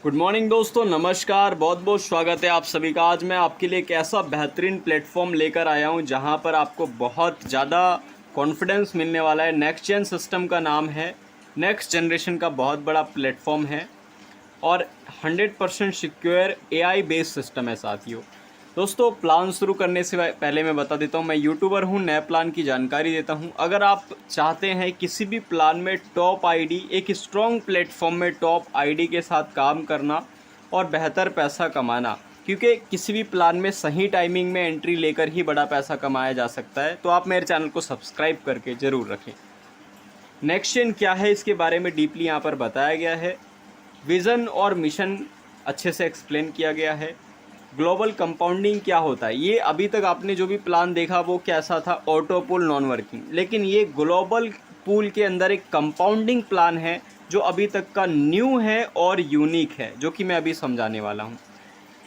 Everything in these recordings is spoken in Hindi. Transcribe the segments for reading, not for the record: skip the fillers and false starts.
गुड मॉर्निंग दोस्तों, नमस्कार। बहुत बहुत स्वागत है आप सभी का। आज मैं आपके लिए एक ऐसा बेहतरीन प्लेटफॉर्म लेकर आया हूं जहां पर आपको बहुत ज़्यादा कॉन्फिडेंस मिलने वाला है। नेक्स्ट जेन सिस्टम का नाम है। नेक्स्ट जनरेशन का बहुत बड़ा प्लेटफॉर्म है और 100% सिक्योर एआई बेस्ड सिस्टम है साथियों। दोस्तों, प्लान शुरू करने से पहले मैं बता देता हूँ, मैं यूट्यूबर हूँ, नए प्लान की जानकारी देता हूँ। अगर आप चाहते हैं किसी भी प्लान में टॉप आईडी, एक स्ट्रॉन्ग प्लेटफॉर्म में टॉप आईडी के साथ काम करना और बेहतर पैसा कमाना, क्योंकि किसी भी प्लान में सही टाइमिंग में एंट्री लेकर ही बड़ा पैसा कमाया जा सकता है, तो आप मेरे चैनल को सब्सक्राइब करके ज़रूर रखें। नेक्स्ट जेन क्या है, इसके बारे में डीपली यहाँ पर बताया गया है। विज़न और मिशन अच्छे से एक्सप्लेन किया गया है। ग्लोबल कंपाउंडिंग क्या होता है, ये अभी तक आपने जो भी प्लान देखा वो कैसा था, ऑटो पूल, नॉन वर्किंग। लेकिन ये ग्लोबल पूल के अंदर एक कंपाउंडिंग प्लान है जो अभी तक का न्यू है और यूनिक है, जो कि मैं अभी समझाने वाला हूँ।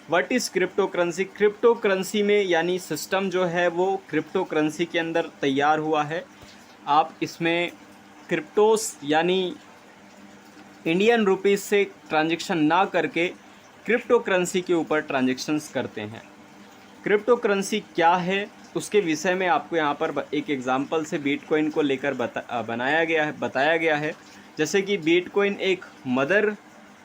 What is crypto currency? Crypto currency में यानी सिस्टम जो है वो क्रिप्टो करेंसी के अंदर तैयार हुआ है। आप इसमें क्रिप्टोस यानी इंडियन रुपीज़ से ट्रांजैक्शन ना करके क्रिप्टो करेंसी के ऊपर ट्रांजैक्शंस करते हैं। क्रिप्टो करेंसी क्या है उसके विषय में आपको यहाँ पर एक एग्जांपल से बिटकॉइन को लेकर बताया गया है। जैसे कि बिटकॉइन एक मदर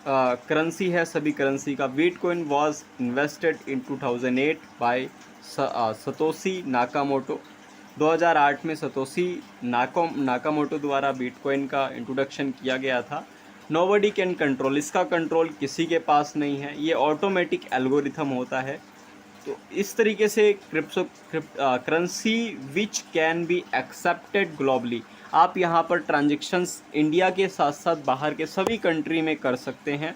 करेंसी है सभी करेंसी का। Bitcoin was invested in 2008 by Satoshi Nakamoto. 2008 में सतोशी नाकामोटो द्वारा बिटकॉइन का इंट्रोडक्शन किया गया था। नोबडी कैन कंट्रोल, इसका कंट्रोल किसी के पास नहीं है, ये ऑटोमेटिक एल्गोरिथम होता है। तो इस तरीके से currency which can be accepted globally. आप यहाँ पर ट्रांजेक्शन्स इंडिया के साथ साथ बाहर के सभी कंट्री में कर सकते हैं,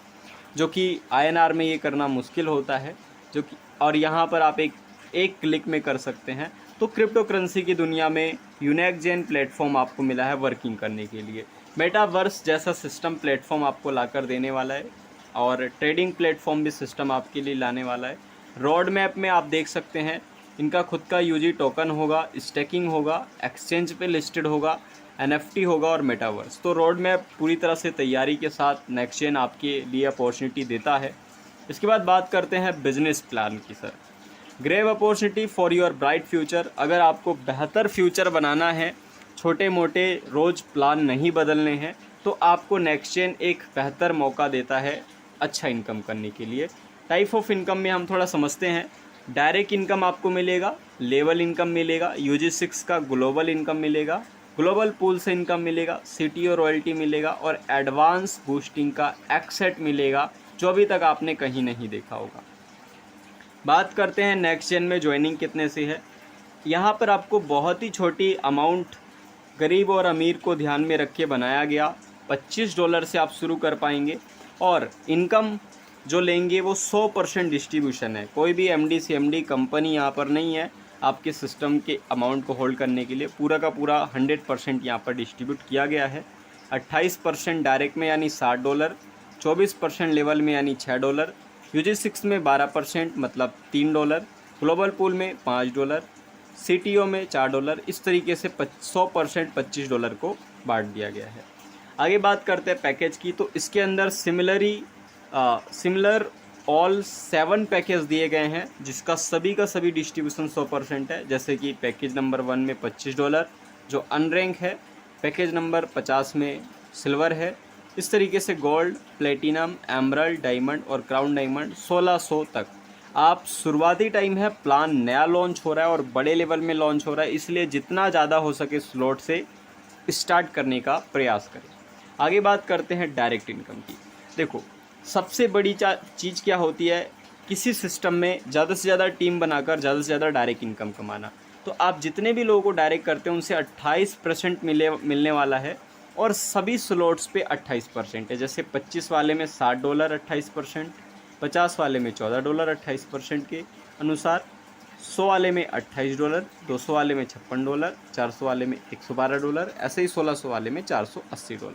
जो कि आईएनआर में ये करना मुश्किल होता है, जो कि और यहाँ पर आप एक क्लिक में कर सकते हैं। तो क्रिप्टो करेंसी की दुनिया में यूनेक जेन प्लेटफॉर्म आपको मिला है वर्किंग करने के लिए। मेटावर्स जैसा सिस्टम प्लेटफॉर्म आपको लाकर देने वाला है और ट्रेडिंग प्लेटफॉर्म भी सिस्टम आपके लिए लाने वाला है। रोड मैप में आप देख सकते हैं इनका खुद का यूजी टोकन होगा, स्टेकिंग होगा, एक्सचेंज पे लिस्टेड होगा, एनएफटी होगा और मेटावर्स। तो रोड मैप पूरी तरह से तैयारी के साथ नेक्स्ट जेन आपके लिए अपॉर्चुनिटी देता है। इसके बाद बात करते हैं बिजनेस प्लान की। Sir, grave opportunity for your bright future. अगर आपको बेहतर फ्यूचर बनाना है, छोटे मोटे रोज़ प्लान नहीं बदलने हैं, तो आपको नेक्स्ट जेन एक बेहतर मौका देता है अच्छा इनकम करने के लिए। टाइप ऑफ इनकम में हम थोड़ा समझते हैं। डायरेक्ट इनकम आपको मिलेगा, लेवल इनकम मिलेगा, UG6 का ग्लोबल इनकम मिलेगा, ग्लोबल पूल से इनकम मिलेगा, CTO रॉयल्टी मिलेगा और एडवांस बूस्टिंग का एक्सेट मिलेगा, जो अभी तक आपने कहीं नहीं देखा होगा। बात करते हैं नेक्स्ट जेन में ज्वाइनिंग कितने से है। यहाँ पर आपको बहुत ही छोटी अमाउंट गरीब और अमीर को ध्यान में रख के बनाया गया। $25 से आप शुरू कर पाएंगे और इनकम जो लेंगे वो 100% डिस्ट्रीब्यूशन है। कोई भी MD CMD कंपनी यहाँ पर नहीं है आपके सिस्टम के अमाउंट को होल्ड करने के लिए। पूरा का पूरा 100% यहाँ पर डिस्ट्रीब्यूट किया गया है। 28% डायरेक्ट में यानी $60, 24% लेवल में यानी $6, UG6 में 12% मतलब $3, ग्लोबल पूल में $5, CTO में $4। इस तरीके से 100% $25 को बांट दिया गया है। आगे बात करते हैं पैकेज की। तो इसके अंदर सिमिलर ऑल 7 पैकेज दिए गए हैं, जिसका सभी का सभी डिस्ट्रीब्यूशन 100% है। जैसे कि पैकेज नंबर 1 में $25 जो अनरैंक है, पैकेज नंबर 50 में सिल्वर है। इस तरीके से गोल्ड, प्लेटिनम, एमरल्ड, डायमंड और क्राउन डायमंड 1600 तक। आप शुरुआती टाइम है, प्लान नया लॉन्च हो रहा है और बड़े लेवल में लॉन्च हो रहा है, इसलिए जितना ज़्यादा हो सके स्लॉट से स्टार्ट करने का प्रयास करें। आगे बात करते हैं डायरेक्ट इनकम की। देखो, सबसे बड़ी चीज़ क्या होती है, किसी सिस्टम में ज़्यादा से ज़्यादा टीम बनाकर ज़्यादा से ज़्यादा डायरेक्ट इनकम कमाना। तो आप जितने भी लोगों को डायरेक्ट करते हैं उनसे 28% मिलने वाला है और सभी स्लॉट्स पे 28% है। जैसे 25 वाले में $60 28%, 50 वाले में $14 28% के अनुसार, 100 वाले में $28, 200 वाले में $56, 400 वाले में $112, ऐसे ही 1600 वाले में $480।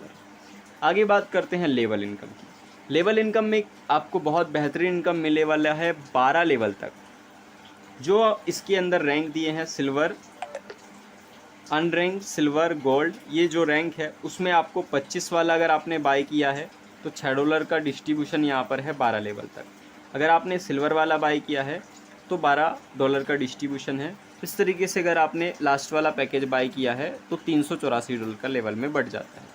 आगे बात करते हैं लेवल इनकम की। लेवल इनकम में आपको बहुत बेहतरीन इनकम मिलने वाला है 12 लेवल तक। जो इसके अंदर रैंक दिए हैं सिल्वर, अनरैंक, सिल्वर, गोल्ड, ये जो रैंक है उसमें आपको 25 वाला अगर आपने बाय किया है तो तो $6 का डिस्ट्रीब्यूशन यहाँ पर है 12 लेवल तक। अगर आपने सिल्वर वाला बाई किया है तो $12 का डिस्ट्रीब्यूशन है। इस तरीके से अगर आपने लास्ट वाला पैकेज बाई किया है तो $384 का लेवल में बढ़ जाता है।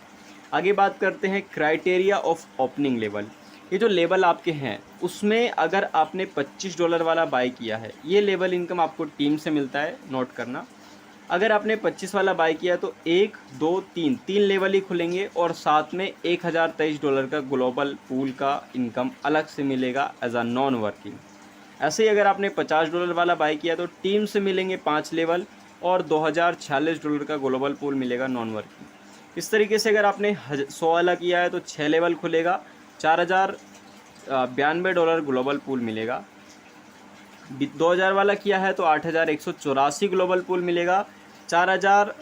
आगे बात करते हैं क्राइटेरिया ऑफ ओपनिंग लेवल। ये जो लेवल आपके हैं उसमें अगर आपने $25 वाला बाई किया है, ये लेवल इनकम आपको टीम से मिलता है, नोट करना। अगर आपने 25 वाला बाई किया तो 1 2 3 लेवल ही खुलेंगे और साथ में $1023 का ग्लोबल पूल का इनकम अलग से मिलेगा एज अ नॉन वर्किंग। ऐसे ही अगर आपने $50 वाला बाई किया तो टीम से मिलेंगे 5 लेवल और $2046 का ग्लोबल पूल मिलेगा नॉन वर्किंग। इस तरीके से अगर आपने 100 वाला किया है तो 6 लेवल खुलेगा, $4092 ग्लोबल पूल मिलेगा। 2000 वाला किया है तो 8184 ग्लोबल पूल मिलेगा। 400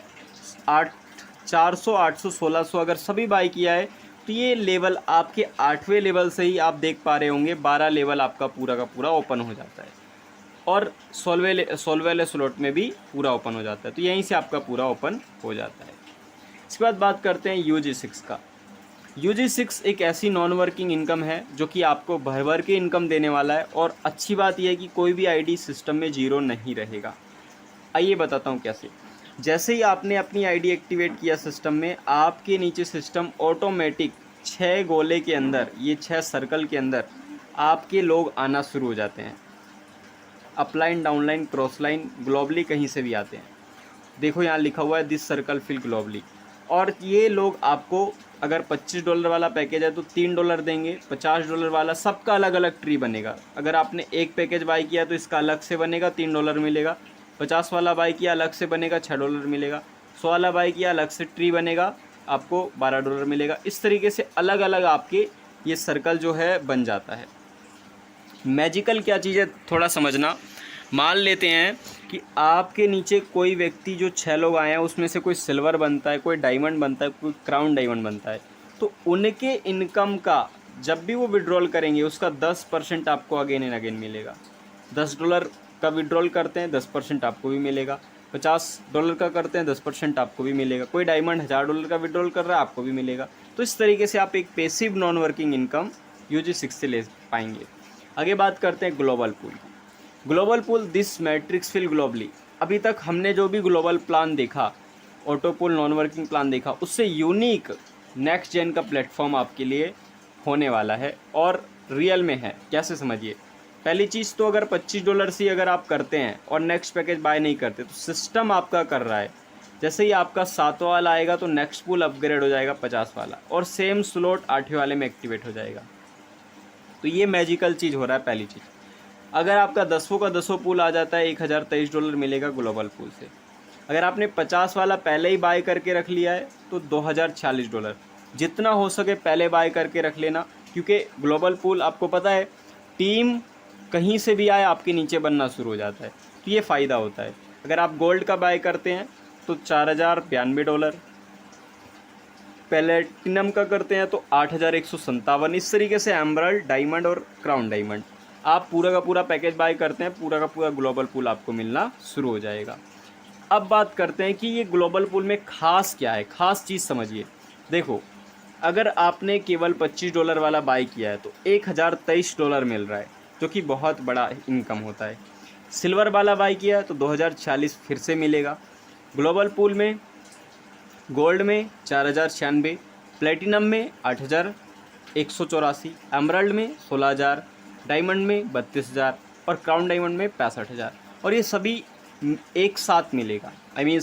800 1600 अगर सभी बाई किया है तो ये लेवल आपके 8वें लेवल से ही आप देख पा रहे होंगे 12 लेवल आपका पूरा का पूरा ओपन हो जाता है और 16वें वाले स्लॉट में भी पूरा ओपन हो जाता है। तो यहीं से आपका पूरा ओपन हो जाता है। इसके बाद बात करते हैं UG6 का। UG6 एक ऐसी नॉन वर्किंग इनकम है जो कि आपको भर भर के इनकम देने वाला है और अच्छी बात यह है कि कोई भी आईडी सिस्टम में जीरो नहीं रहेगा। आइए बताता हूँ कैसे। जैसे ही आपने अपनी आईडी एक्टिवेट किया सिस्टम में, आपके नीचे सिस्टम ऑटोमेटिक 6 गोले के अंदर, ये 6 सर्कल के अंदर आपके लोग आना शुरू हो जाते हैं। अपलाइन, डाउनलाइन, क्रॉसलाइन, ग्लोबली कहीं से भी आते हैं। देखो यहाँ लिखा हुआ है दिस सर्कल फिल ग्लोबली। और ये लोग आपको अगर $25 वाला पैकेज है तो $3 देंगे, $50 वाला, सबका अलग अलग ट्री बनेगा। अगर आपने एक पैकेज बाई किया तो इसका अलग से बनेगा, $3 मिलेगा। 50 वाला बाई किया अलग से बनेगा, $6 मिलेगा। 100 वाला बाई किया अलग से ट्री बनेगा, आपको $12 मिलेगा। इस तरीके से अलग अलग आपके ये सर्कल जो है बन जाता है। मैजिकल क्या चीज़ है थोड़ा समझना। मान लेते हैं कि आपके नीचे कोई व्यक्ति, जो 6 लोग आए हैं उसमें से कोई सिल्वर बनता है, कोई डायमंड बनता है, कोई क्राउन डायमंड बनता है, तो उनके इनकम का जब भी वो विड्रॉल करेंगे उसका 10% आपको अगेन एंड अगेन मिलेगा। $10 का विड्रॉल करते हैं, 10% आपको भी मिलेगा। $50 का करते हैं, 10% आपको भी मिलेगा। कोई डायमंड $1000 का विड्रॉल कर रहा है, आपको भी मिलेगा। तो इस तरीके से आप एक passive non working income UG6 से ले पाएंगे। आगे बात करते हैं global pool. Global pool this matrix fill globally. अभी तक हमने जो भी ग्लोबल प्लान देखा, auto pool, non working plan देखा, उससे यूनिक नेक्स्ट जेन का प्लेटफॉर्म आपके लिए होने वाला है और रियल में है। कैसे समझिए। पहली चीज़ तो अगर $25 से अगर आप करते हैं और नेक्स्ट पैकेज बाय नहीं करते तो सिस्टम आपका कर रहा है। जैसे ही आपका 7वां वाला आएगा तो नेक्स्ट पूल अपग्रेड हो जाएगा 50 वाला और सेम स्लॉट 8वें वाले में एक्टिवेट हो जाएगा। तो ये मैजिकल चीज़ हो रहा है पहली चीज़। अगर आपका 10वां का 10वां पूल आ जाता है, $1023 मिलेगा ग्लोबल पूल से। अगर आपने 50 वाला पहले ही बाय करके रख लिया है तो $2046। जितना हो सके पहले बाय करके रख लेना, क्योंकि ग्लोबल पूल आपको पता है टीम कहीं से भी आए आपके नीचे बनना शुरू हो जाता है, तो ये फ़ायदा होता है। अगर आप गोल्ड का बाय करते हैं तो $4092, प्लेटिनम का करते हैं तो 8157। इस तरीके से एमराल्ड, डायमंड और क्राउन डायमंड आप पूरा का पूरा पैकेज बाय करते हैं, पूरा का पूरा ग्लोबल पूल आपको मिलना शुरू हो जाएगा। अब बात करते हैं कि ये ग्लोबल पूल में खास क्या है, खास चीज़ समझिए। देखो, अगर आपने केवल $25 वाला बाय किया है तो $1023 मिल रहा है, जो कि बहुत बड़ा इनकम होता है। सिल्वर वाला बाय किया है तो 2046 फिर से मिलेगा। ग्लोबल पूल में गोल्ड में 4096, प्लेटिनम में 8184, एमराल्ड में 16000, डायमंड में 32000 और क्राउन डायमंड में 65000। और ये सभी एक साथ मिलेगा, आई मीन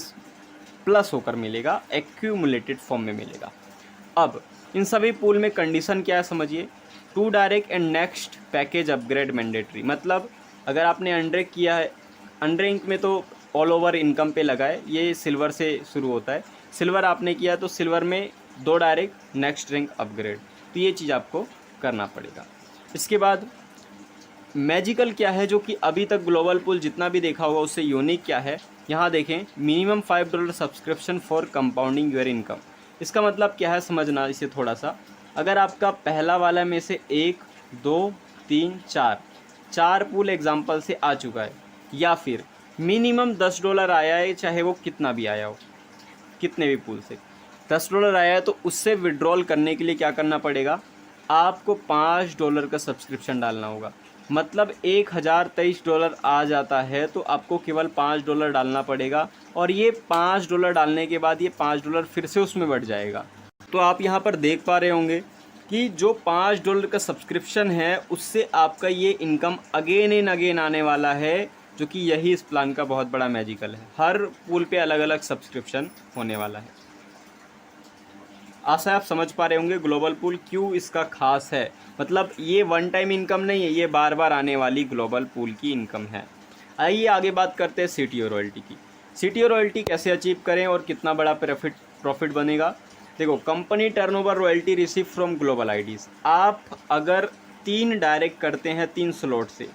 प्लस होकर मिलेगा, एक्यूमुलेटेड फॉर्म में मिलेगा। अब इन सभी पूल में कंडीशन क्या है समझिए। 2 direct and next package upgrade mandatory. मतलब अगर आपने अनरैंक किया है, अनरैंक में तो ऑल ओवर इनकम पे लगा है, ये सिल्वर से शुरू होता है। सिल्वर आपने किया तो सिल्वर में 2 डायरेक्ट नेक्स्ट रैंक अपग्रेड, तो ये चीज़ आपको करना पड़ेगा। इसके बाद मैजिकल क्या है, जो कि अभी तक ग्लोबल पूल जितना भी देखा होगा उससे यूनिक क्या है, यहाँ देखें। Minimum $5 subscription for compounding your income. इसका मतलब क्या है समझना इसे थोड़ा सा। अगर आपका पहला वाला में से 1 2 3 4 पूल एग्जाम्पल से आ चुका है, या फिर मिनिमम $10 आया है, चाहे वो कितना भी आया हो, कितने भी पूल से $10 आया है, तो उससे विड्रॉल करने के लिए क्या करना पड़ेगा, आपको $5 का सब्सक्रिप्शन डालना होगा। मतलब $1023 आ जाता है तो आपको केवल $5 डालना पड़ेगा, और ये $5 डालने के बाद ये $5 फिर से उसमें बढ़ जाएगा। तो आप यहाँ पर देख पा रहे होंगे कि जो $5 का सब्सक्रिप्शन है उससे आपका ये इनकम अगेन एंड अगेन आने वाला है, जो कि यही इस प्लान का बहुत बड़ा मैजिकल है। हर पूल पे अलग अलग सब्सक्रिप्शन होने वाला है। आशा आप समझ पा रहे होंगे ग्लोबल पूल क्यों इसका खास है। मतलब ये वन टाइम इनकम नहीं है, ये बार बार आने वाली ग्लोबल पूल की इनकम है। आइए आगे बात करते हैं सीटीओ रॉयल्टी की। सीटीओ रॉयल्टी कैसे अचीव करें और कितना बड़ा प्रॉफिट बनेगा। देखो, company turnover royalty receive from global IDs. आप अगर 3 डायरेक्ट करते हैं 3 स्लॉट से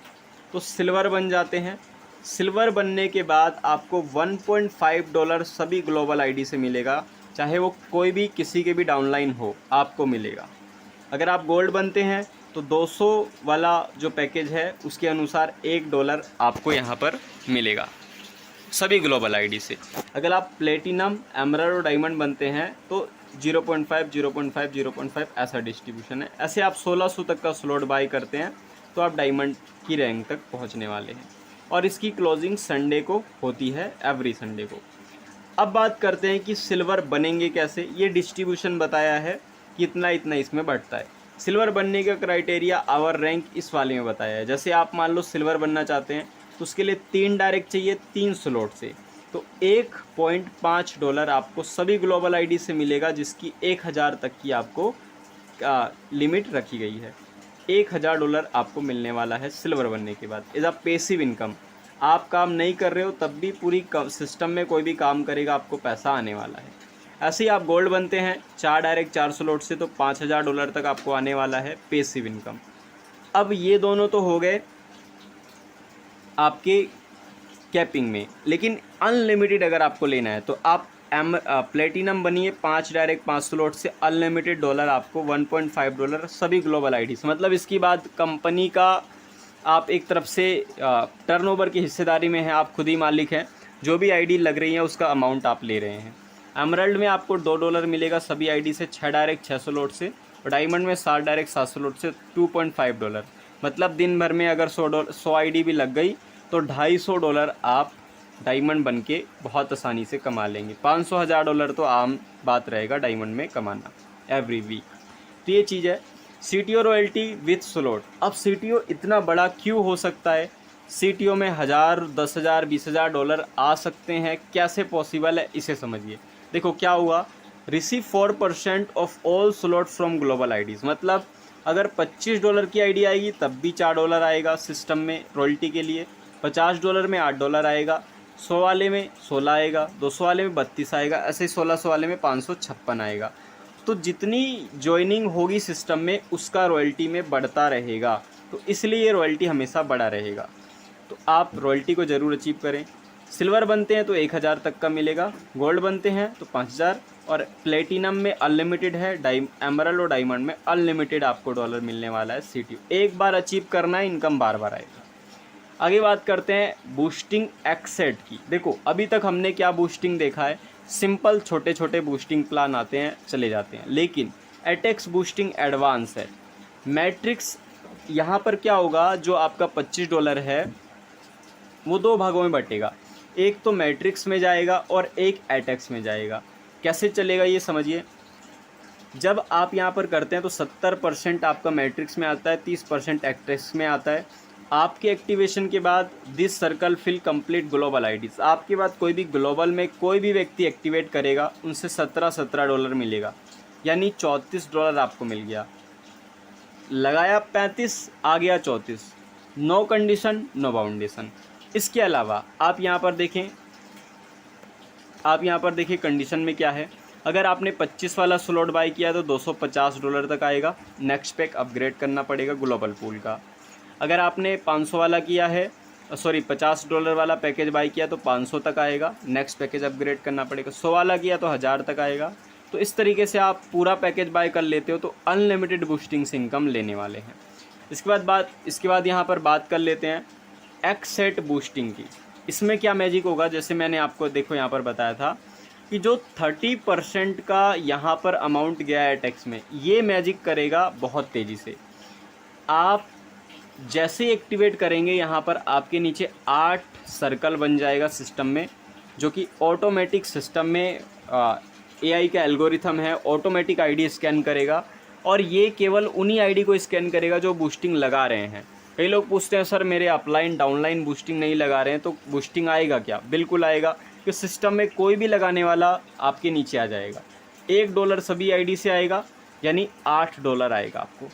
तो सिल्वर बन जाते हैं। सिल्वर बनने के बाद आपको $1.5 सभी ग्लोबल आईडी से मिलेगा, चाहे वो कोई भी किसी के भी डाउनलाइन हो, आपको मिलेगा। अगर आप गोल्ड बनते हैं तो 200 वाला जो पैकेज है उसके अनुसार $1 आपको यहाँ पर मिलेगा सभी ग्लोबल आईडी से। अगर आप प्लेटिनम, एमराल्ड और डायमंड बनते हैं तो 0.5, 0.5, 0.5 ऐसा डिस्ट्रीब्यूशन है। ऐसे आप 1600 तक का स्लॉट बाई करते हैं तो आप डायमंड की रैंक तक पहुंचने वाले हैं, और इसकी क्लोजिंग संडे को होती है, एवरी संडे को। अब बात करते हैं कि सिल्वर बनेंगे कैसे। ये डिस्ट्रीब्यूशन बताया है कि इतना इतना इसमें बढ़ता है। सिल्वर बनने का क्राइटेरिया आवर रैंक इस वाले में बताया है। जैसे आप मान लो सिल्वर बनना चाहते हैं तो उसके लिए 3 डायरेक्ट चाहिए 3 स्लॉट से, तो $1.5 आपको सभी ग्लोबल आईडी से मिलेगा, जिसकी 1000 तक की आपको लिमिट रखी गई है। $1000 आपको मिलने वाला है सिल्वर बनने के बाद। एज अ पैसिव इनकम, आप काम नहीं कर रहे हो तब भी पूरी सिस्टम में कोई भी काम करेगा आपको पैसा आने वाला है। ऐसे ही आप गोल्ड बनते हैं 4 डायरेक्ट 4 स्लॉट से तो $5000 तक आपको आने वाला है पैसिव इनकम। अब ये दोनों तो हो गए आपके कैपिंग में, लेकिन अनलिमिटेड अगर आपको लेना है तो आप प्लेटिनम बनिए 5 डायरेक्ट 5 स्लॉट से, अनलिमिटेड डॉलर आपको $1.5 सभी ग्लोबल आईडी से। मतलब इसकी बात कंपनी का आप एक तरफ से टर्नओवर की हिस्सेदारी में है, आप खुद ही मालिक हैं, जो भी आईडी लग रही है उसका अमाउंट आप ले रहे हैं। एमराल्ड में आपको $2 मिलेगा सभी आईडी से, 6 डायरेक्ट 6 स्लॉट से, और डायमंड में 7 डायरेक्ट 7 स्लॉट से $2.5। मतलब दिन भर में अगर 100 आईडी भी लग गई तो $250 आप डायमंड बन के बहुत आसानी से कमा लेंगे। $500,000 तो आम बात रहेगा डायमंड में कमाना एवरी वीक। तो ये चीज़ है सीटीओ रॉयल्टी विथ स्लॉट। अब सीटीओ इतना बड़ा क्यों हो सकता है। सीटीओ में 1000, 10,000, $20,000 आ सकते हैं, कैसे पॉसिबल है इसे समझिए। देखो क्या हुआ, receive 4% of all slot from global IDs. मतलब अगर $25 की आईडी आएगी तब भी $4 आएगा सिस्टम में रॉयल्टी के लिए, $50 में $8 आएगा, 100 वाले में 16 आएगा, 200 वाले में 32 आएगा, ऐसे 1600 वाले में 556 आएगा। तो जितनी ज्वाइनिंग होगी सिस्टम में उसका रॉयल्टी में बढ़ता रहेगा, तो इसलिए रॉयल्टी हमेशा बढ़ा रहेगा। तो आप रॉयल्टी को ज़रूर अचीव करें। सिल्वर बनते हैं तो 1000 तक का मिलेगा, गोल्ड बनते हैं तो 5000, और प्लेटिनम में अनलिमिटेड है, एमराल्ड और डायमंड में अनलिमिटेड आपको डॉलर मिलने वाला है सीटीओ। एक बार अचीव करना है, इनकम बार बार आएगा। आगे बात करते हैं बूस्टिंग एक्सेट की। देखो अभी तक हमने क्या बूस्टिंग देखा है, सिंपल छोटे छोटे बूस्टिंग प्लान आते हैं चले जाते हैं, लेकिन एटेक्स बूस्टिंग एडवांस है। मैट्रिक्स यहाँ पर क्या होगा, जो आपका $25 है वो 2 भागों में बटेगा, एक तो मैट्रिक्स में जाएगा और एक एटेक्स में जाएगा। कैसे चलेगा ये समझिए। जब आप यहाँ पर करते हैं तो 70% आपका मैट्रिक्स में आता है, 30% एटेक्स में आता है। आपके एक्टिवेशन के बाद this circle fill complete global IDs. आपके बाद कोई भी ग्लोबल में कोई भी व्यक्ति एक्टिवेट करेगा उनसे $17 मिलेगा, यानी $34 आपको मिल गया। लगाया 35, आ गया 34। नो कंडीशन नो बाउंडेशन। इसके अलावा आप यहाँ पर देखिए कंडीशन में क्या है। अगर आपने 25 वाला स्लॉट बाई किया तो $250 तक आएगा, नेक्स्ट पैक अपग्रेड करना पड़ेगा ग्लोबल पूल का। अगर आपने 500 वाला किया है, $50 वाला पैकेज बाई किया तो 500 तक आएगा, नेक्स्ट पैकेज अपग्रेड करना पड़ेगा। 100 वाला किया तो 1000 तक आएगा। तो इस तरीके से आप पूरा पैकेज बाय कर लेते हो तो अनलिमिटेड बूस्टिंग से इनकम लेने वाले हैं। इसके बाद यहाँ पर बात कर लेते हैं एक्सेट बूस्टिंग की। इसमें क्या मैजिक होगा, जैसे मैंने आपको देखो यहाँ पर बताया था कि जो 30% का यहाँ पर अमाउंट गया है टैक्स में, ये मैजिक करेगा बहुत तेज़ी से। आप जैसे ही एक्टिवेट करेंगे यहाँ पर आपके नीचे 8 सर्कल बन जाएगा सिस्टम में, जो कि ऑटोमेटिक सिस्टम में एआई का एल्गोरिथम है, ऑटोमेटिक आईडी स्कैन करेगा और ये केवल उन्हीं आईडी को स्कैन करेगा जो बूस्टिंग लगा रहे हैं। कई लोग पूछते हैं सर मेरे अपलाइन डाउनलाइन बूस्टिंग नहीं लगा रहे हैं तो बूस्टिंग आएगा क्या? बिल्कुल आएगा, कि सिस्टम में कोई भी लगाने वाला आपके नीचे आ जाएगा। $1 सभी आईडी से आएगा, यानी $8 आएगा आपको।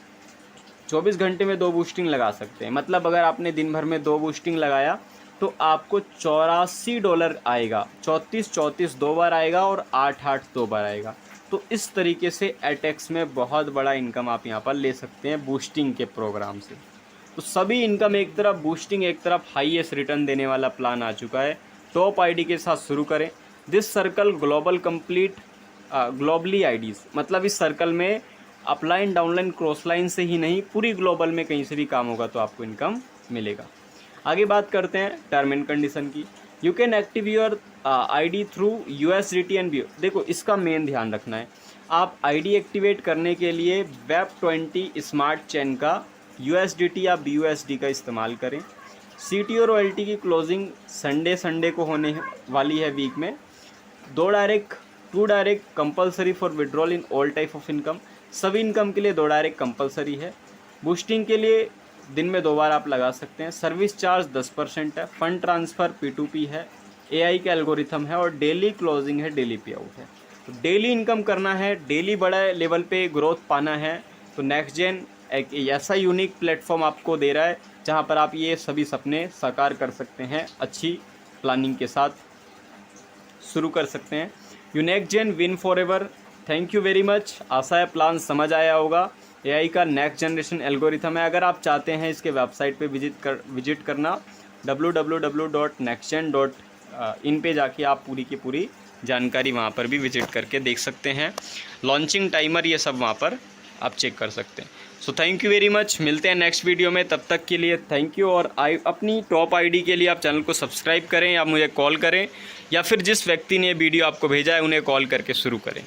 24 घंटे में 2 बूस्टिंग लगा सकते हैं, मतलब अगर आपने दिन भर में 2 बूस्टिंग लगाया तो आपको $84 आएगा। 34 2 बार आएगा और 8 2 बार आएगा। तो इस तरीके से एटेक्स में बहुत बड़ा इनकम आप यहाँ पर ले सकते हैं बूस्टिंग के प्रोग्राम से। तो सभी इनकम एक तरफ, बूस्टिंग एक तरफ, हाईएस्ट रिटर्न देने वाला प्लान आ चुका है। टॉप आईडी के साथ शुरू करें। This circle global complete globally IDs, मतलब इस सर्कल में अपलाइन डाउनलाइन क्रॉस लाइन से ही नहीं, पूरी ग्लोबल में कहीं से भी काम होगा तो आपको इनकम मिलेगा। आगे बात करते हैं टर्म एंड कंडीशन की। You can active your ID through USDT and BU। देखो इसका मेन ध्यान रखना है, आप आईडी एक्टिवेट करने के लिए WEB20 स्मार्ट चेन का USDT या BUSD का इस्तेमाल करें। CTO रॉयल्टी की क्लोजिंग संडे को होने वाली है वीक में। 2 direct compulsory for withdrawal in all type of income. सभी इनकम के लिए 2 डायरेक्ट कंपलसरी है। बूस्टिंग के लिए दिन में 2 बार आप लगा सकते हैं। सर्विस चार्ज 10% है। फंड ट्रांसफ़र P2P है। AI का एल्गोरिथम है और डेली क्लोजिंग है, डेली पे आउट है। तो डेली इनकम करना है, डेली बड़ा लेवल पे ग्रोथ पाना है तो नेक्स्ट जेन एक ऐसा यूनिक प्लेटफॉर्म आपको दे रहा है जहाँ पर आप ये सभी सपने साकार कर सकते हैं। अच्छी प्लानिंग के साथ शुरू कर सकते हैं। Next gen win forever. Thank you very much. आशा है प्लान समझ आया होगा। AI का नेक्स्ट जनरेशन एल्गोरिथम है। अगर आप चाहते हैं इसके वेबसाइट पे विजिट करना www.nextgen.in पे जाके आप पूरी की पूरी जानकारी वहाँ पर भी विजिट करके देख सकते हैं। लॉन्चिंग टाइमर ये सब वहाँ पर आप चेक कर सकते हैं। So thank you very much. मिलते हैं नेक्स्ट वीडियो में, तब तक के लिए थैंक यू। और अपनी टॉप आईडी के लिए आप चैनल को सब्सक्राइब करें या मुझे कॉल करें, या फिर जिस व्यक्ति ने वीडियो आपको भेजा है उन्हें कॉल करके शुरू करें।